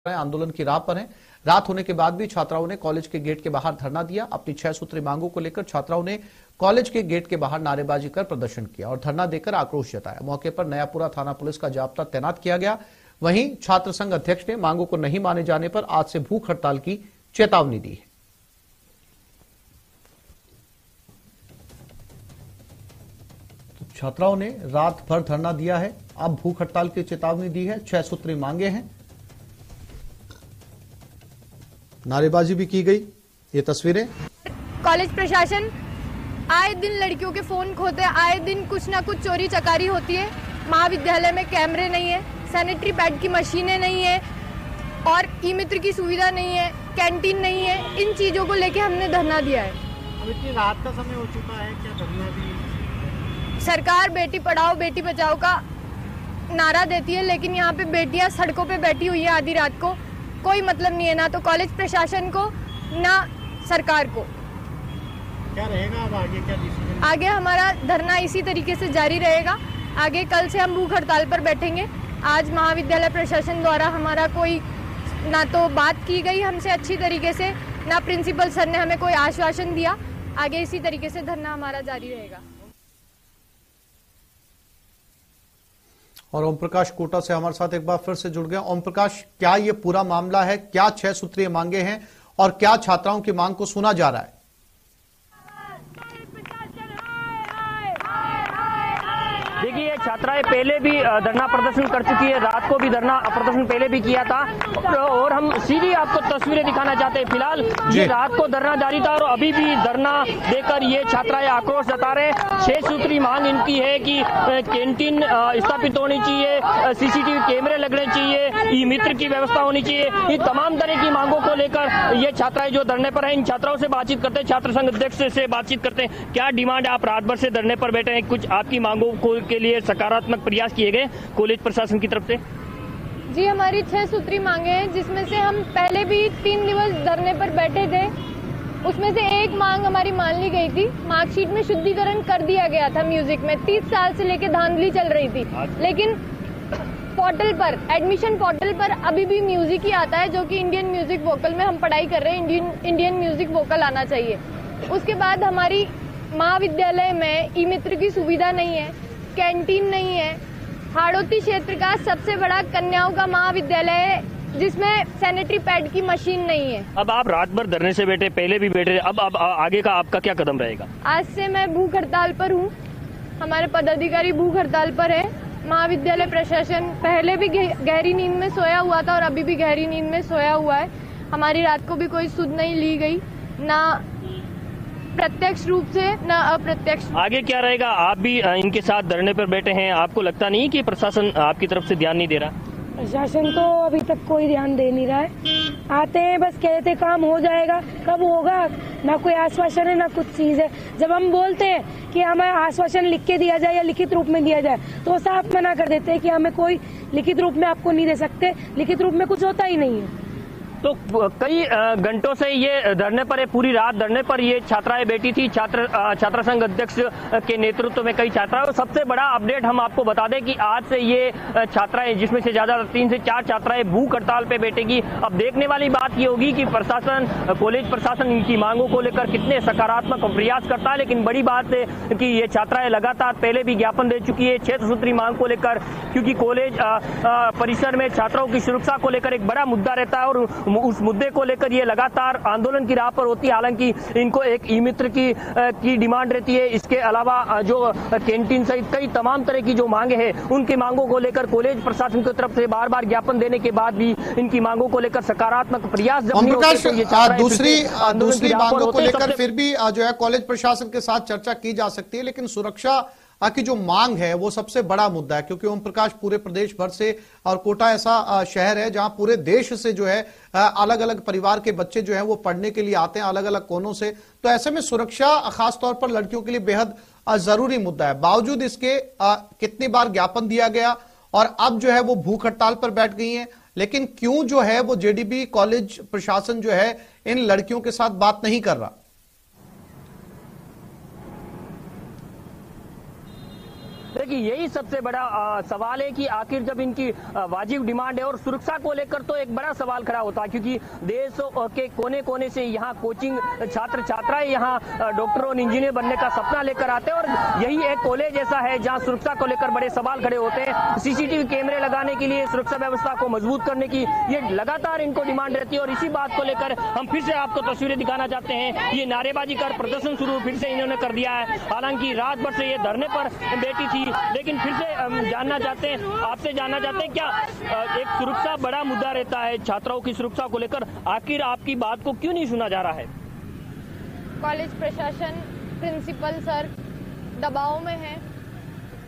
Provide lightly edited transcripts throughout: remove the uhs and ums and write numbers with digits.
आंदोलन की राह पर हैं। रात होने के बाद भी छात्राओं ने कॉलेज के गेट के बाहर धरना दिया। अपनी 6 सूत्री मांगों को लेकर छात्राओं ने कॉलेज के गेट के बाहर नारेबाजी कर प्रदर्शन किया और धरना देकर आक्रोश जताया। मौके पर नयापुरा थाना पुलिस का जाब्ता तैनात किया गया। वहीं छात्र संघ अध्यक्ष ने मांगों को नहीं माने जाने पर आज से भूख हड़ताल की चेतावनी दी है। छात्राओं ने रात भर धरना दिया है, अब भूख हड़ताल की चेतावनी दी है। 6 सूत्री मांगे हैं, नारेबाजी भी की गई। ये तस्वीरें। कॉलेज प्रशासन आए दिन लड़कियों के फोन खोते, आए दिन कुछ ना कुछ चोरी चकारी होती है। महाविद्यालय में कैमरे नहीं है, सैनिटरी पैड की मशीनें नहीं है और ई मित्र की सुविधा नहीं है, कैंटीन नहीं है। इन चीजों को लेके हमने धरना दिया है। अब इतनी रात का समय हो चुका है, क्या धरना भी? सरकार बेटी पढ़ाओ बेटी बचाओ का नारा देती है, लेकिन यहाँ पे बेटियां सड़कों पे बैठी हुई है आधी रात को। कोई मतलब नहीं है, ना तो कॉलेज प्रशासन को ना सरकार को। क्या रहेगा अब आगे, क्या डिसीजन? आगे हमारा धरना इसी तरीके से जारी रहेगा। आगे कल से हम भूख हड़ताल पर बैठेंगे। आज महाविद्यालय प्रशासन द्वारा हमारा कोई ना तो बात की गई हमसे अच्छी तरीके से, ना प्रिंसिपल सर ने हमें कोई आश्वासन दिया। आगे इसी तरीके से धरना हमारा जारी रहेगा। और ओम प्रकाश कोटा से हमारे साथ एक बार फिर से जुड़ गए। ओम प्रकाश, क्या ये पूरा मामला है? क्या 6 सूत्रीय मांगे हैं और क्या छात्राओं की मांग को सुना जा रहा है? देखिए, छात्राएं पहले भी धरना प्रदर्शन कर चुकी है। रात को भी धरना प्रदर्शन पहले भी किया था और हम सीधी आपको तस्वीरें दिखाना चाहते हैं। फिलहाल ये रात को धरना जारी था और अभी भी धरना देकर ये छात्राएं आक्रोश जता रहे। 6 सूत्री मांग इनकी है कि कैंटीन स्थापित होनी चाहिए, सीसीटीवी कैमरे लगने चाहिए, ई मित्र की व्यवस्था होनी चाहिए। ये तमाम तरह की मांगों को लेकर ये छात्राएं जो धरने पर है, इन छात्राओं से बातचीत करते हैं, छात्र संघ अध्यक्ष से बातचीत करते हैं। क्या डिमांड है? आप रात भर से धरने पर बैठे हैं, कुछ आपकी मांगों के लिए सकारात्मक प्रयास किए गए कॉलेज प्रशासन की तरफ से? जी, हमारी 6 सूत्री मांगे हैं, जिसमें से हम पहले भी 3 दिवस धरने पर बैठे थे। उसमें से एक मांग हमारी मान ली गई थी। मार्कशीट में शुद्धिकरण कर दिया गया था म्यूजिक में। 30 साल से लेकर धांधली चल रही थी, लेकिन पोर्टल पर, एडमिशन पोर्टल पर अभी भी म्यूजिक ही आता है, जो कि इंडियन म्यूजिक वोकल में हम पढ़ाई कर रहे हैं। इंडियन म्यूजिक वोकल आना चाहिए। उसके बाद हमारी महाविद्यालय में ई मित्र की सुविधा नहीं है, कैंटीन नहीं है। हाड़ौती क्षेत्र का सबसे बड़ा कन्याओं का महाविद्यालय है, जिसमें सैनिटरी पैड की मशीन नहीं है। अब आप रात भर धरने से बैठे, पहले भी बैठे, अब आगे का आपका क्या कदम रहेगा? आज से मैं भूख हड़ताल पर हूँ। हमारे पदाधिकारी भूख हड़ताल पर है। महाविद्यालय प्रशासन पहले भी गहरी नींद में सोया हुआ था और अभी भी गहरी नींद में सोया हुआ है। हमारी रात को भी कोई सुध नहीं ली गई, ना प्रत्यक्ष रूप से न अप्रत्यक्ष। आगे क्या रहेगा? आप भी इनके साथ धरने पर बैठे हैं, आपको लगता नहीं कि प्रशासन आपकी तरफ से ध्यान नहीं दे रहा? प्रशासन तो अभी तक कोई ध्यान दे नहीं रहा है। आते हैं, बस कहते काम हो जाएगा, कब होगा? ना कोई आश्वासन है, ना कुछ चीज है। जब हम बोलते हैं कि हमें आश्वासन लिख के दिया जाए या लिखित रूप में दिया जाए, तो वो साफ मना कर देते हैं कि हमें कोई लिखित रूप में आपको नहीं दे सकते। लिखित रूप में कुछ होता ही नहीं है। तो कई घंटों से ये धरने पर है, पूरी रात धरने पर ये छात्राएं बैठी थी। छात्र संघ अध्यक्ष के नेतृत्व में कई छात्राएं। और सबसे बड़ा अपडेट हम आपको बता दें कि आज से ये छात्राएं, जिसमें से ज्यादा 3 से 4 छात्राएं भूख हड़ताल पे बैठेगी। अब देखने वाली बात ये होगी कि प्रशासन, कॉलेज प्रशासन इनकी मांगों को लेकर कितने सकारात्मक प्रयास करता है। लेकिन बड़ी बात है कि ये छात्राएं लगातार पहले भी ज्ञापन दे चुकी है 6 सूत्री मांग को लेकर, क्योंकि कॉलेज परिसर में छात्राओं की सुरक्षा को लेकर एक बड़ा मुद्दा रहता है और उस मुद्दे को लेकर ये लगातार आंदोलन की राह पर होती है। हालांकि इनको एक ई मित्र की डिमांड रहती है। इसके अलावा जो कैंटीन सहित कई तमाम तरह की जो मांगे हैं, उनकी मांगों को लेकर कॉलेज प्रशासन की तरफ से बार बार ज्ञापन देने के बाद भी इनकी मांगों को लेकर सकारात्मक प्रयास जब नहीं होते तो ये दूसरी मांगों को लेकर फिर भी जो है कॉलेज प्रशासन के साथ चर्चा की जा सकती है, लेकिन सुरक्षा की जो मांग है वो सबसे बड़ा मुद्दा है। क्योंकि ओम प्रकाश, पूरे प्रदेश भर से, और कोटा ऐसा शहर है जहां पूरे देश से जो है अलग अलग परिवार के बच्चे जो हैं वो पढ़ने के लिए आते हैं अलग अलग कोनों से। तो ऐसे में सुरक्षा खासतौर पर लड़कियों के लिए बेहद जरूरी मुद्दा है। बावजूद इसके कितनी बार ज्ञापन दिया गया और अब जो है वो भूख हड़ताल पर बैठ गई है, लेकिन क्यों जो है वो जेडीबी कॉलेज प्रशासन जो है इन लड़कियों के साथ बात नहीं कर रहा? कि यही सबसे बड़ा सवाल है कि आखिर जब इनकी वाजिब डिमांड है और सुरक्षा को लेकर तो एक बड़ा सवाल खड़ा होता है, क्योंकि देश के कोने कोने से यहाँ कोचिंग छात्र छात्राएं यहाँ डॉक्टर और इंजीनियर बनने का सपना लेकर आते हैं और यही एक कॉलेज ऐसा है जहाँ सुरक्षा को लेकर बड़े सवाल खड़े होते हैं। सीसीटीवी कैमरे लगाने के लिए, सुरक्षा व्यवस्था को मजबूत करने की ये लगातार इनको डिमांड रहती है और इसी बात को लेकर हम फिर से आपको तस्वीरें दिखाना चाहते हैं। ये नारेबाजी कर प्रदर्शन शुरू फिर से इन्होंने कर दिया है। हालांकि रात भर से ये धरने पर बैठी थी, लेकिन फिर से जानना चाहते हैं, आपसे जानना चाहते हैं, क्या एक सुरक्षा बड़ा मुद्दा रहता है छात्राओं की सुरक्षा को लेकर, आखिर आपकी बात को क्यों नहीं सुना जा रहा है? कॉलेज प्रशासन, प्रिंसिपल सर दबाव में है,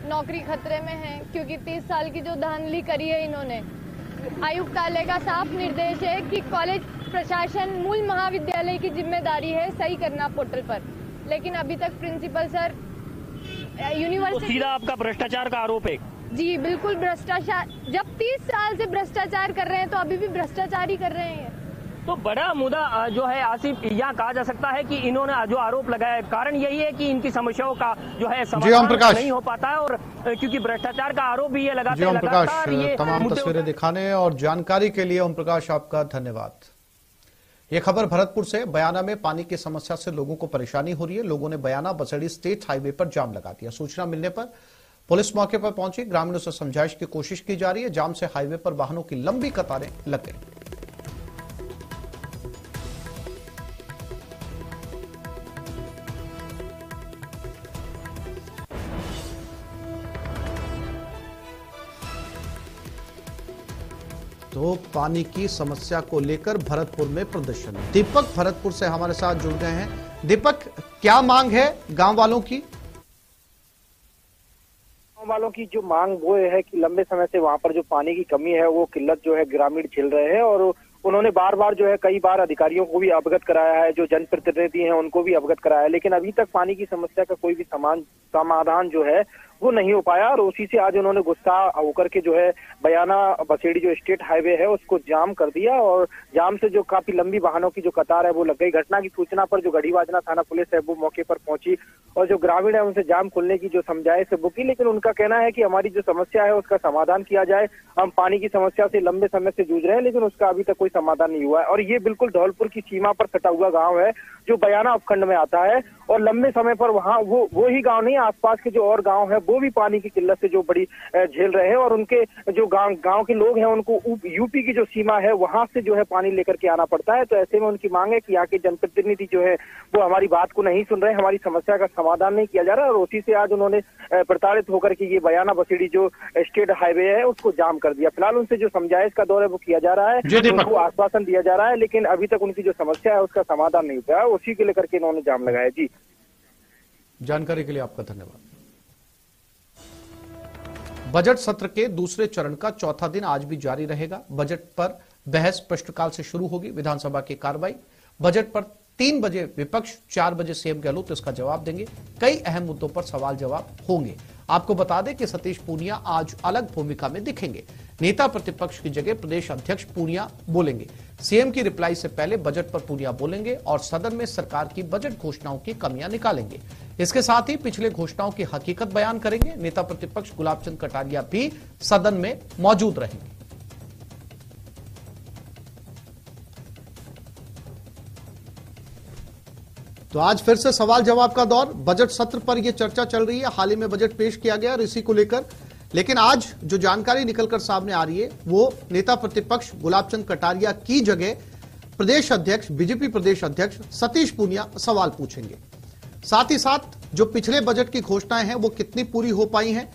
नौकरी खतरे में है, क्योंकि 30 साल की जो धांधली करी है इन्होंने। आयुक्तालय का साफ निर्देश है कि कॉलेज प्रशासन, मूल महाविद्यालय की जिम्मेदारी है सही करना पोर्टल पर, लेकिन अभी तक प्रिंसिपल सर यूनिवर्सिटी। तो सीधा आपका भ्रष्टाचार का आरोप है? जी बिल्कुल भ्रष्टाचार। जब 30 साल से भ्रष्टाचार कर रहे हैं तो अभी भी भ्रष्टाचार ही कर रहे हैं। तो बड़ा मुद्दा जो है आसिफ, यहाँ कहा जा सकता है कि इन्होंने जो आरोप लगाया है, कारण यही है कि इनकी समस्याओं का जो है समाधान नहीं हो पाता है और क्योंकि भ्रष्टाचार का आरोप भी ये लगाते हैं। लगातार ये तमाम तस्वीरें दिखाने और जानकारी के लिए ओम प्रकाश आपका धन्यवाद। ये खबर भरतपुर से। बयाना में पानी की समस्या से लोगों को परेशानी हो रही है। लोगों ने बयाना बसड़ी स्टेट हाईवे पर जाम लगा दिया। सूचना मिलने पर पुलिस मौके पर पहुंची। ग्रामीणों से समझाइश की कोशिश की जा रही है। जाम से हाईवे पर वाहनों की लंबी कतारें लग गई। तो पानी की समस्या को लेकर भरतपुर में प्रदर्शन। दीपक भरतपुर से हमारे साथ जुड़ गए हैं। दीपक, क्या मांग है गांव वालों की? गांव वालों की जो मांग वो है कि लंबे समय से वहां पर जो पानी की कमी है वो किल्लत जो है ग्रामीण झेल रहे हैं और उन्होंने बार बार जो है कई बार अधिकारियों को भी अवगत कराया है, जो जनप्रतिनिधि हैं उनको भी अवगत कराया है, लेकिन अभी तक पानी की समस्या का कोई भी समाधान जो है वो नहीं हो पाया और उसी से आज उन्होंने गुस्सा होकर के जो है बयाना बसेड़ी जो स्टेट हाईवे है उसको जाम कर दिया और जाम से जो काफी लंबी वाहनों की जो कतार है वो लग गई। घटना की सूचना पर जो गढ़ीवाजना थाना पुलिस है वो मौके पर पहुंची और जो ग्रामीण है उनसे जाम खुलने की जो समझाइश है वो की, लेकिन उनका कहना है कि हमारी जो समस्या है उसका समाधान किया जाए। हम पानी की समस्या से लंबे समय से जूझ रहे हैं लेकिन उसका अभी तक कोई समाधान नहीं हुआ है और ये बिल्कुल धौलपुर की सीमा पर सटा हुआ गाँव है जो बयाना उपखंड में आता है और लंबे समय पर वहाँ वो ही गांव नहीं, आसपास के जो और गांव है वो भी पानी की किल्लत से जो बड़ी झेल रहे हैं और उनके जो गांव के लोग हैं उनको यूपी की जो सीमा है वहां से जो है पानी लेकर के आना पड़ता है। तो ऐसे में उनकी मांग है कि यहाँ के जनप्रतिनिधि जो है वो हमारी बात को नहीं सुन रहे, हमारी समस्या का समाधान नहीं किया जा रहा और उसी से आज उन्होंने प्रताड़ित होकर के ये बयाना बसेड़ी जो स्टेट हाईवे है उसको जाम कर दिया। फिलहाल उनसे जो समझाइश का दौर है वो किया जा रहा है, उनको आश्वासन दिया जा रहा है, लेकिन अभी तक उनकी जो समस्या है उसका समाधान नहीं हुआ है, उसी के लेकर के इन्होंने जाम लगाया। जी, जानकारी के लिए आपका धन्यवाद। बजट सत्र के दूसरे चरण का चौथा दिन आज भी जारी रहेगा। बजट पर बहस प्रश्नकाल से शुरू होगी। विधानसभा की कार्रवाई। बजट पर 3 बजे विपक्ष, 4 बजे सीएम गहलोत इसका जवाब देंगे। कई अहम मुद्दों पर सवाल जवाब होंगे। आपको बता दें कि सतीश पूनिया आज अलग भूमिका में दिखेंगे। नेता प्रतिपक्ष की जगह प्रदेश अध्यक्ष पूनिया बोलेंगे। सीएम की रिप्लाई से पहले बजट पर पूनिया बोलेंगे और सदन में सरकार की बजट घोषणाओं की कमियां निकालेंगे। इसके साथ ही पिछले घोषणाओं की हकीकत बयान करेंगे। नेता प्रतिपक्ष गुलाब चंद कटारिया भी सदन में मौजूद रहेंगे। तो आज फिर से सवाल जवाब का दौर। बजट सत्र पर यह चर्चा चल रही है। हाल ही में बजट पेश किया गया और इसी को लेकर, लेकिन आज जो जानकारी निकलकर सामने आ रही है वो नेता प्रतिपक्ष गुलाब चंद कटारिया की जगह प्रदेश अध्यक्ष, बीजेपी प्रदेश अध्यक्ष सतीश पूनिया सवाल पूछेंगे। साथ ही साथ जो पिछले बजट की घोषणाएं हैं वो कितनी पूरी हो पाई हैं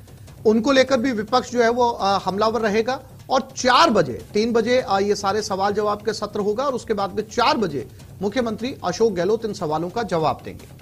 उनको लेकर भी विपक्ष जो है वो हमलावर रहेगा। और 4 बजे, 3 बजे ये सारे सवाल जवाब के सत्र होगा और उसके बाद में 4 बजे मुख्यमंत्री अशोक गहलोत इन सवालों का जवाब देंगे।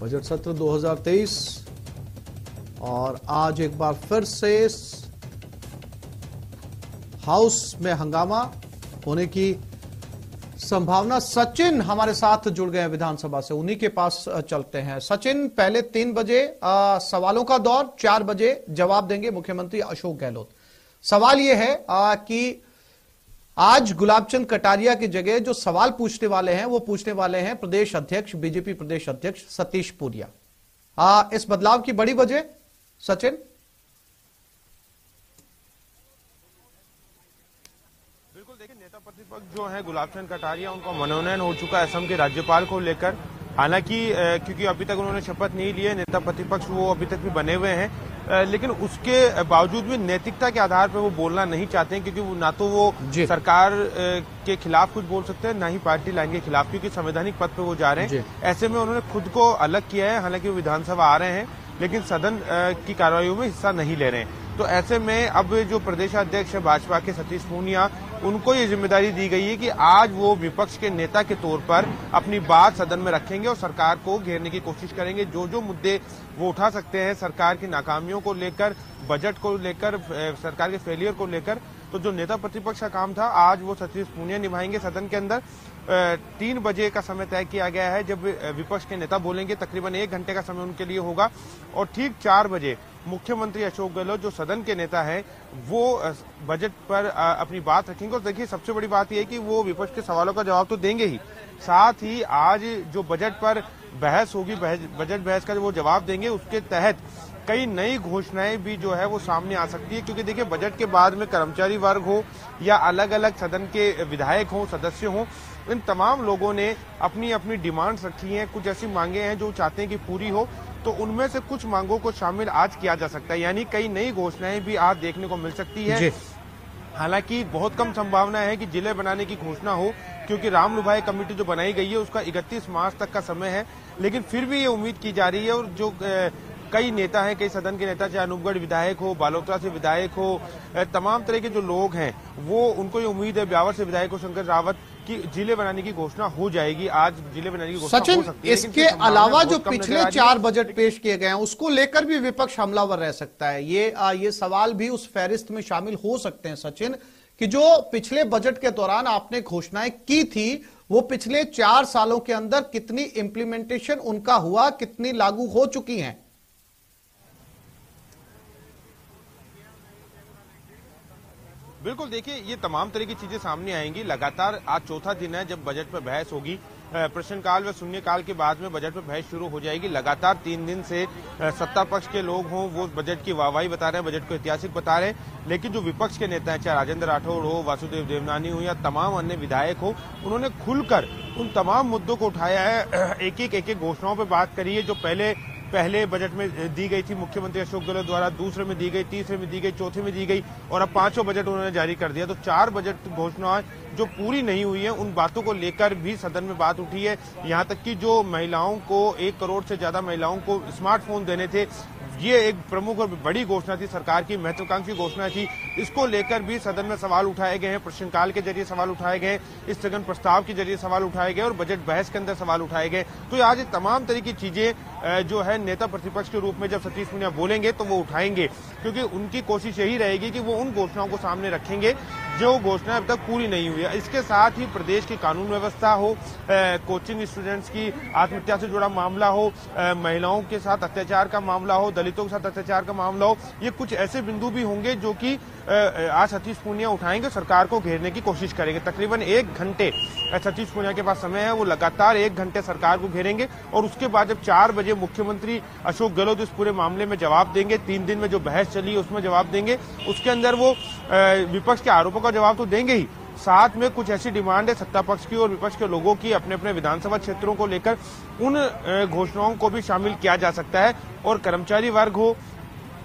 बजट सत्र 2023 और आज एक बार फिर से हाउस में हंगामा होने की संभावना। सचिन हमारे साथ जुड़ गए हैं विधानसभा से, उन्हीं के पास चलते हैं। सचिन, पहले 3 बजे सवालों का दौर, 4 बजे जवाब देंगे मुख्यमंत्री अशोक गहलोत। सवाल यह है कि आज गुलाबचंद कटारिया की जगह जो सवाल पूछने वाले हैं वो पूछने वाले हैं प्रदेश अध्यक्ष, बीजेपी प्रदेश अध्यक्ष सतीश पूनिया। इस बदलाव की बड़ी वजह सचिन? बिल्कुल, देखिए नेता प्रतिपक्ष जो है गुलाबचंद कटारिया, उनका मनोनयन हो चुका है असम के राज्यपाल को लेकर। हालांकि क्योंकि अभी तक उन्होंने शपथ नहीं ली है, नेता प्रतिपक्ष वो अभी तक भी बने हुए हैं, लेकिन उसके बावजूद भी नैतिकता के आधार पर वो बोलना नहीं चाहते हैं, क्योंकि ना तो वो सरकार के खिलाफ कुछ बोल सकते हैं, ना ही पार्टी लाइन के खिलाफ, क्योंकि संवैधानिक पद पे वो जा रहे हैं। ऐसे में उन्होंने खुद को अलग किया है। हालांकि वो विधानसभा आ रहे हैं लेकिन सदन की कार्रवाइयों में हिस्सा नहीं ले रहे हैं। तो ऐसे में अब जो प्रदेशाध्यक्ष है भाजपा के सतीश पूनिया, उनको ये जिम्मेदारी दी गई है कि आज वो विपक्ष के नेता के तौर पर अपनी बात सदन में रखेंगे और सरकार को घेरने की कोशिश करेंगे। जो जो मुद्दे वो उठा सकते हैं, सरकार की नाकामियों को लेकर, बजट को लेकर, सरकार के फेलियर को लेकर, तो जो नेता प्रतिपक्ष का काम था आज वो सतीश पूनिया निभाएंगे सदन के अंदर। 3 बजे का समय तय किया गया है जब विपक्ष के नेता बोलेंगे, तकरीबन 1 घंटे का समय उनके लिए होगा। और ठीक 4 बजे मुख्यमंत्री अशोक गहलोत जो सदन के नेता हैं वो बजट पर अपनी बात रखेंगे। और देखिए सबसे बड़ी बात यह है कि वो विपक्ष के सवालों का जवाब तो देंगे ही, साथ ही आज जो बजट पर बहस होगी, बजट बहस का जो वो जवाब देंगे, उसके तहत कई नई घोषणाएं भी जो है वो सामने आ सकती है। क्योंकि देखिए बजट के बाद में कर्मचारी वर्ग हो या अलग अलग सदन के विधायक हो, सदस्य हो, इन तमाम लोगों ने अपनी अपनी डिमांड्स रखी हैं। कुछ ऐसी मांगे हैं जो चाहते हैं कि पूरी हो, तो उनमें से कुछ मांगों को शामिल आज किया जा सकता है, यानी कई नई घोषणाएं भी आज देखने को मिल सकती है। हालांकि बहुत कम संभावना है कि जिले बनाने की घोषणा हो, क्योंकि राम लुभाई कमेटी जो बनाई गई है उसका 31 मार्च तक का समय है। लेकिन फिर भी ये उम्मीद की जा रही है, और जो कई नेता हैं, कई सदन के नेता, चाहे अनूपगढ़ विधायक हो, बालोतरा से विधायक हो, तमाम तरह के जो लोग हैं, वो उनको ये उम्मीद है, ब्यावर से विधायक हो शंकर रावत, कि जिले बनाने की घोषणा हो जाएगी। आज जिले बनाने की घोषणा हो सकती है। इसके अलावा जो पिछले 4 बजट पेश किए गए हैं उसको लेकर भी विपक्ष हमलावर रह सकता है। ये सवाल भी उस फहरिस्त में शामिल हो सकते हैं सचिन, कि जो पिछले बजट के दौरान आपने घोषणाएं की थी वो पिछले 4 सालों के अंदर कितनी इंप्लीमेंटेशन उनका हुआ, कितनी लागू हो चुकी हैं? बिल्कुल, देखिए ये तमाम तरह की चीजें सामने आएंगी। लगातार आज चौथा दिन है जब बजट पर बहस होगी। प्रश्नकाल व शून्यकाल के बाद में बजट पर बहस शुरू हो जाएगी। लगातार 3 दिन से सत्ता पक्ष के लोग हों वो बजट की वाहवाही बता रहे हैं, बजट को ऐतिहासिक बता रहे हैं, लेकिन जो विपक्ष के नेता हैं, चाहे राजेंद्र राठौड़ हो, वासुदेव देवनानी हो या तमाम अन्य विधायक हो, उन्होंने खुलकर उन तमाम मुद्दों को उठाया है। एक एक घोषणाओं पर बात करी है जो पहले बजट में दी गई थी मुख्यमंत्री अशोक गहलोत द्वारा, दूसरे में दी गई, तीसरे में दी गई, चौथे में दी गई, और अब 5वां बजट उन्होंने जारी कर दिया। तो 4 बजट घोषणाएं जो पूरी नहीं हुई है, उन बातों को लेकर भी सदन में बात उठी है। यहां तक कि जो महिलाओं को 1 करोड़ से ज्यादा महिलाओं को स्मार्टफोन देने थे, ये एक प्रमुख और बड़ी घोषणा थी, सरकार की महत्वाकांक्षी घोषणा थी। इसको लेकर भी सदन में सवाल उठाए गए हैं, प्रश्नकाल के जरिए सवाल उठाए गए, स्थगन प्रस्ताव के जरिए सवाल उठाए गए और बजट बहस के अंदर सवाल उठाए गए। तो आज ये तमाम तरह की चीजें जो है नेता प्रतिपक्ष के रूप में जब सतीश पूनिया बोलेंगे तो वो उठाएंगे, क्योंकि उनकी कोशिश यही रहेगी कि वो उन घोषणाओं को सामने रखेंगे जो घोषणाएं अब तक पूरी नहीं हुई है। इसके साथ ही प्रदेश की कानून व्यवस्था हो, कोचिंग स्टूडेंट्स की आत्महत्या से जुड़ा मामला हो, महिलाओं के साथ अत्याचार का मामला हो, दलितों के साथ अत्याचार का मामला हो, ये कुछ ऐसे बिंदु भी होंगे जो कि आज सतीश पूनिया उठाएंगे, सरकार को घेरने की कोशिश करेंगे। तकरीबन 1 घंटे सतीश पूनिया के पास समय है, वो लगातार 1 घंटे सरकार को घेरेंगे और उसके बाद जब 4 बजे मुख्यमंत्री अशोक गहलोत इस पूरे मामले में जवाब देंगे, 3 दिन में जो बहस चली उसमें जवाब देंगे, उसके अंदर वो विपक्ष के आरोपों का जवाब तो देंगे ही, साथ में कुछ ऐसी डिमांड है सत्ता पक्ष की और विपक्ष के लोगों की अपने अपने विधानसभा क्षेत्रों को लेकर, उन घोषणाओं को भी शामिल किया जा सकता है। और कर्मचारी वर्ग हो,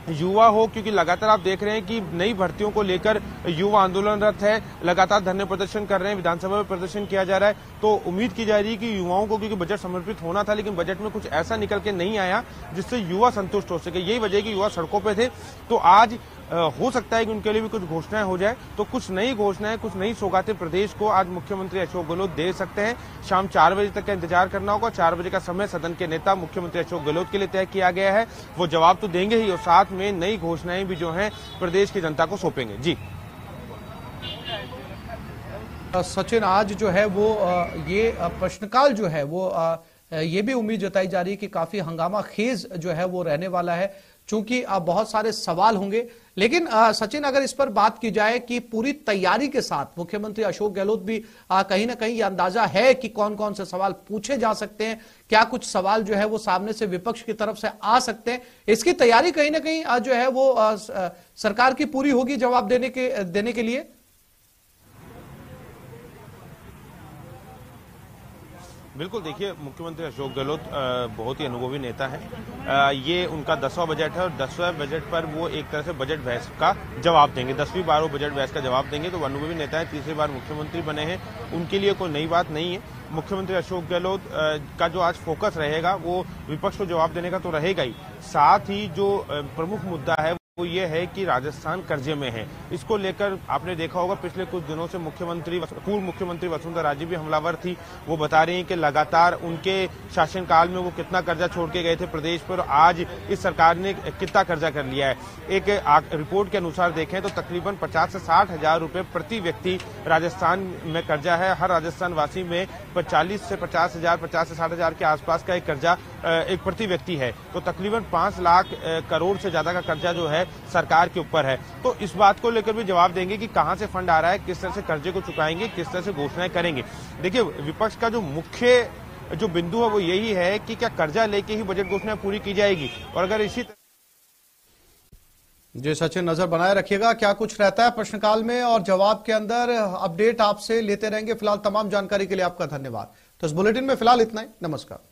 युवा हो, क्योंकि लगातार आप देख रहे हैं कि नई भर्तियों को लेकर युवा आंदोलनरत है, लगातार धरने प्रदर्शन कर रहे हैं, विधानसभा में प्रदर्शन किया जा रहा है। तो उम्मीद की जा रही है कि युवाओं को, क्योंकि बजट समर्पित होना था लेकिन बजट में कुछ ऐसा निकल के नहीं आया जिससे युवा संतुष्ट हो सके, यही वजह है कि युवा सड़कों पे थे। तो आज हो सकता है कि उनके लिए भी कुछ घोषणाएं हो जाए, तो कुछ नई घोषणाएं, कुछ नई सौगातें प्रदेश को आज मुख्यमंत्री अशोक गहलोत दे सकते हैं। शाम 4 बजे तक का इंतजार करना होगा। 4 बजे का समय सदन के नेता मुख्यमंत्री अशोक गहलोत के लिए तय किया गया है। वो जवाब तो देंगे ही और साथ में नई घोषणाएं भी जो हैं प्रदेश की जनता को सौंपेंगे। जी सचिन, आज जो है वो ये प्रश्नकाल जो है वो ये भी उम्मीद जताई जा रही है कि काफी हंगामा खेज जो है वो रहने वाला है, चूंकि बहुत सारे सवाल होंगे। लेकिन सचिन, अगर इस पर बात की जाए कि पूरी तैयारी के साथ मुख्यमंत्री अशोक गहलोत भी कहीं ना कहीं अंदाजा है कि कौन कौन से सवाल पूछे जा सकते हैं, क्या कुछ सवाल जो है वो सामने से विपक्ष की तरफ से आ सकते हैं, इसकी तैयारी कहीं ना कहीं जो है वो सरकार की पूरी होगी जवाब देने के लिए? बिल्कुल, देखिए मुख्यमंत्री अशोक गहलोत बहुत ही अनुभवी नेता है। ये उनका 10वां बजट है और 10वें बजट पर वो एक तरह से बजट बहस का जवाब देंगे। 10वीं बार वो बजट बहस का जवाब देंगे। तो अनुभवी नेता है, तीसरी बार मुख्यमंत्री बने हैं, उनके लिए कोई नई बात नहीं है। मुख्यमंत्री अशोक गहलोत का जो आज फोकस रहेगा वो विपक्ष को जवाब देने का तो रहेगा ही, साथ ही जो प्रमुख मुद्दा है वो ये है कि राजस्थान कर्जे में है। इसको लेकर आपने देखा होगा पिछले कुछ दिनों से पूर्व मुख्यमंत्री वसुंधरा राजे भी हमलावर थी। वो बता रही हैं कि लगातार उनके शासनकाल में वो कितना कर्जा छोड़ के गए थे प्रदेश पर, आज इस सरकार ने कितना कर्जा कर लिया है। एक रिपोर्ट के अनुसार देखें तो तकरीबन 50 से 60 हजार रुपए प्रति व्यक्ति राजस्थान में कर्जा है। हर राजस्थान वासी में 40 से 50 हजार, 50 से 60 हजार के आसपास का एक कर्जा एक प्रति व्यक्ति है। तो तकरीबन 5 लाख करोड़ से ज्यादा का कर्जा जो है सरकार के ऊपर है। तो इस बात को लेकर भी जवाब देंगे कि कहां से फंड आ रहा है, किस तरह से कर्जे को चुकाएंगे, किस तरह से घोषणाएं करेंगे। देखिए, विपक्ष का जो मुख्य जो बिंदु है वो यही है कि क्या कर्जा लेके ही बजट घोषणाएं पूरी की जाएगी, और अगर इसी जी सचिन, नजर बनाए रखिएगा क्या कुछ रहता है प्रश्नकाल में, और जवाब के अंदर अपडेट आपसे लेते रहेंगे। फिलहाल तमाम जानकारी के लिए आपका धन्यवाद। तो इस बुलेटिन में फिलहाल इतना ही। नमस्कार।